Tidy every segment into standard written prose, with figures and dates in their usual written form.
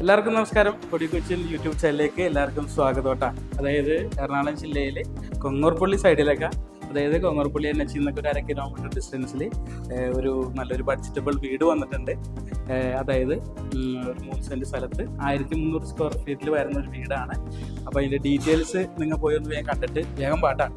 എല്ലാവർക്കും നമസ്കാരം. കൊടി കൊച്ചിൻ യൂട്യൂബ് ചാനലിലേക്ക് എല്ലാവർക്കും സ്വാഗതം കേട്ടോ. അതായത് എറണാകുളം ജില്ലയിൽ കൊങ്ങോർപ്പള്ളി സൈഡിലൊക്കെ, അതായത് കൊങ്ങോർപ്പള്ളി NH എന്നൊക്കെ ഒരു 1/2 കിലോമീറ്റർ ഡിസ്റ്റൻസിൽ ഒരു നല്ലൊരു ബഡ്ജറ്റബിൾ വീട് വന്നിട്ടുണ്ട്. അതായത് ഒരു 3 സെൻറ്റ് സ്ഥലത്ത് 1300 സ്ക്വയർ ഫീറ്റിൽ വരുന്ന ഒരു വീടാണ്. അപ്പോൾ അതിൻ്റെ ഡീറ്റെയിൽസ് നിങ്ങൾ പോയി ഒന്ന് വേഗം കണ്ടിട്ട് വേഗം പാട്ടാണ്.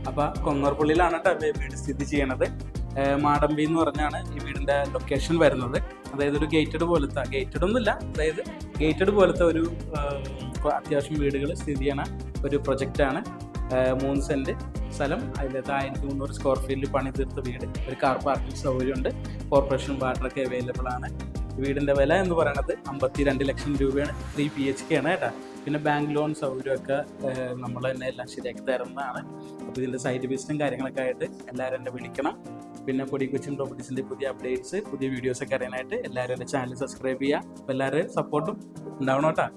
അപ്പോൾ കൊങ്ങോർപ്പള്ളിയിലാണ് കേട്ടോ വീട് സ്ഥിതി ചെയ്യണത്. മാടമ്പി എന്ന് പറഞ്ഞാണ് ഈ വീടിൻ്റെ ലൊക്കേഷൻ വരുന്നത്. അതായത് ഒരു ഗേറ്റഡ് പോലത്തെ, ഗേറ്റഡ് ഒന്നുമില്ല, അതായത് ഗേറ്റഡ് പോലത്തെ ഒരു അത്യാവശ്യം വീടുകൾ സ്ഥിതി ചെയ്യണ ഒരു പ്രൊജക്റ്റാണ്. 3 സെൻറ്റ് സ്ഥലം, അതിനകത്ത് 1300 സ്ക്വയർ ഫീറ്റിൽ പണി തീർത്ത വീട്. ഒരു കാർ പാർക്കിംഗ് സൗകര്യമുണ്ട്, കോർപ്പറേഷൻ വാട്ടറൊക്കെ അവൈലബിൾ ആണ്. വീടിൻ്റെ വില എന്ന് പറയുന്നത് 52 ലക്ഷം രൂപയാണ്. 3 BHK ആണ് കേട്ടോ. പിന്നെ ബാങ്ക് ലോൺ സൗകര്യമൊക്കെ നമ്മൾ തന്നെ എല്ലാം ശരിയാക്കി തരുന്നതാണ്. അപ്പോൾ ഇതിൻ്റെ സൈറ്റ് വിസിറ്റും കാര്യങ്ങളൊക്കെ ആയിട്ട് എല്ലാവരും എന്നെ വിളിക്കണം. പിന്നെ കൊടി കൊച്ചിൻ പ്രോപ്പർട്ടീസിൻ്റെ പുതിയ അപ്ഡേറ്റ്സ്, പുതിയ വീഡിയോസൊക്കെ അറിയാനായിട്ട് എല്ലാവരും എൻ്റെ ചാനൽ സബ്സ്ക്രൈബ് ചെയ്യുക. അപ്പോൾ എല്ലാവരുടെയും സപ്പോർട്ടും ഉണ്ടാവണം കേട്ടോ.